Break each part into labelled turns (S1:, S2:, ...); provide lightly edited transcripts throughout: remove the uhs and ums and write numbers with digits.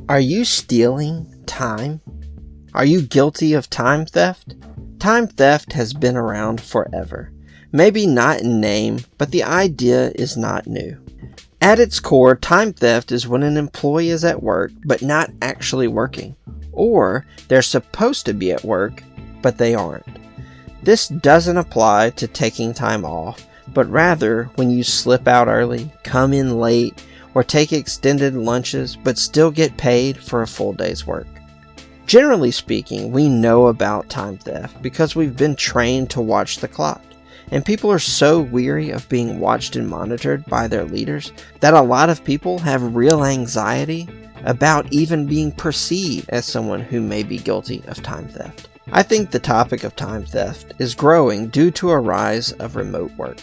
S1: Are you stealing time? Are you guilty of time theft? Time theft has been around forever. Maybe not in name, but the idea is not new. At its core, time theft is when an employee is at work but not actually working, or they're supposed to be at work but they aren't. This doesn't apply to taking time off, but rather when you slip out early, come in late, or take extended lunches but still get paid for a full day's work. Generally speaking, we know about time theft because we've been trained to watch the clock, and people are so weary of being watched and monitored by their leaders that a lot of people have real anxiety about even being perceived as someone who may be guilty of time theft. I think the topic of time theft is growing due to a rise of remote work.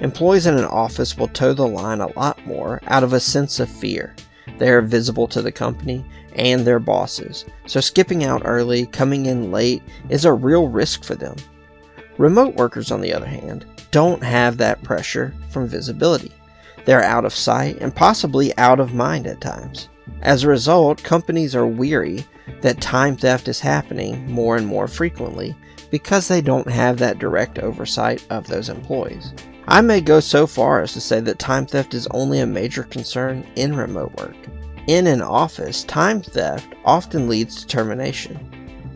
S1: Employees in an office will toe the line a lot more out of a sense of fear. They are visible to the company and their bosses, so skipping out early, coming in late is a real risk for them. Remote workers, on the other hand, don't have that pressure from visibility. They're out of sight and possibly out of mind at times. As a result, companies are weary that time theft is happening more and more frequently because they don't have that direct oversight of those employees. I may go so far as to say that time theft is only a major concern in remote work. In an office, time theft often leads to termination.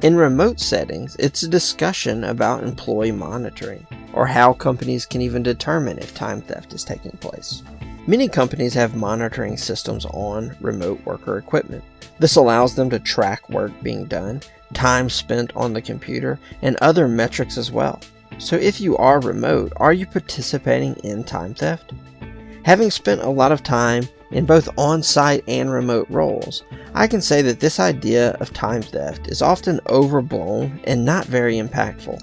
S1: In remote settings, it's a discussion about employee monitoring, or how companies can even determine if time theft is taking place. Many companies have monitoring systems on remote worker equipment. This allows them to track work being done, time spent on the computer, and other metrics as well. So if you are remote, are you participating in time theft? Having spent a lot of time in both on-site and remote roles, I can say that this idea of time theft is often overblown and not very impactful.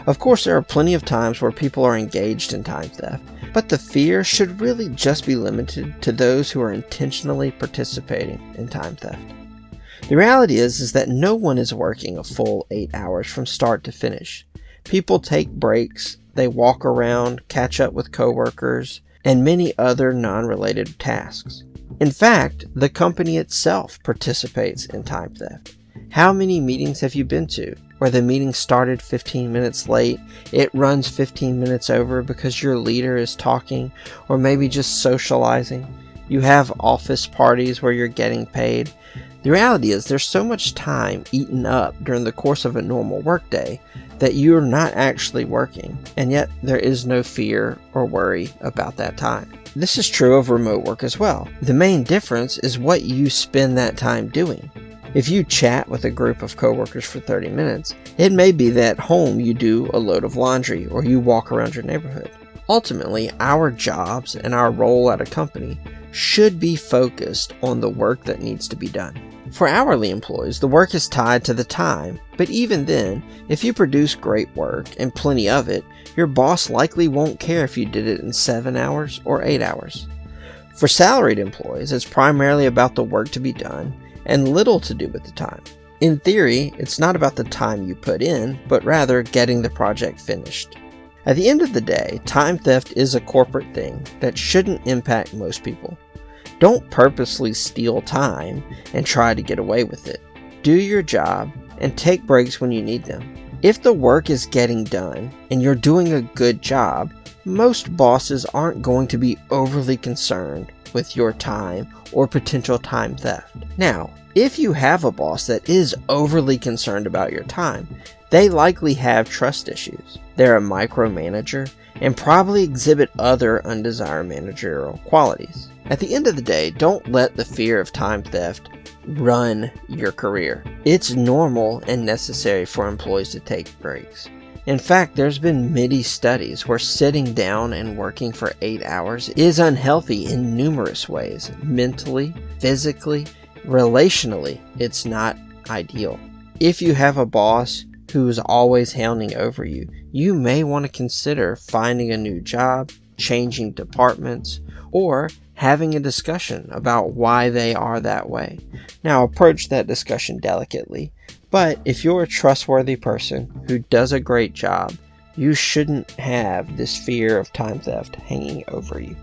S1: Of course, there are plenty of times where people are engaged in time theft, but the fear should really just be limited to those who are intentionally participating in time theft. The reality is that no one is working a full 8 hours from start to finish. People take breaks, they walk around, catch up with coworkers, and many other non-related tasks. In fact, the company itself participates in time theft. How many meetings have you been to where the meeting started 15 minutes late, it runs 15 minutes over because your leader is talking or maybe just socializing? You have office parties where you're getting paid. The reality is there's so much time eaten up during the course of a normal workday that you're not actually working, and yet there is no fear or worry about that time. This is true of remote work as well. The main difference is what you spend that time doing. If you chat with a group of coworkers for 30 minutes, it may be that at home you do a load of laundry or you walk around your neighborhood. Ultimately, our jobs and our role at a company should be focused on the work that needs to be done. For hourly employees, the work is tied to the time, but even then, if you produce great work and plenty of it, your boss likely won't care if you did it in 7 hours or 8 hours. For salaried employees, it's primarily about the work to be done and little to do with the time. In theory, it's not about the time you put in, but rather getting the project finished. At the end of the day, time theft is a corporate thing that shouldn't impact most people. Don't purposely steal time and try to get away with it. Do your job and take breaks when you need them. If the work is getting done and you're doing a good job, most bosses aren't going to be overly concerned with your time or potential time theft. Now, if you have a boss that is overly concerned about your time, they likely have trust issues. They're a micromanager and probably exhibit other undesired managerial qualities. At the end of the day, don't let the fear of time theft run your career. It's normal and necessary for employees to take breaks. In fact, there's been many studies where sitting down and working for 8 hours is unhealthy in numerous ways. Mentally, physically, relationally, it's not ideal. If you have a boss who is always hounding over you, you may want to consider finding a new job, changing departments, or having a discussion about why they are that way. Now, approach that discussion delicately, but if you're a trustworthy person who does a great job, you shouldn't have this fear of time theft hanging over you.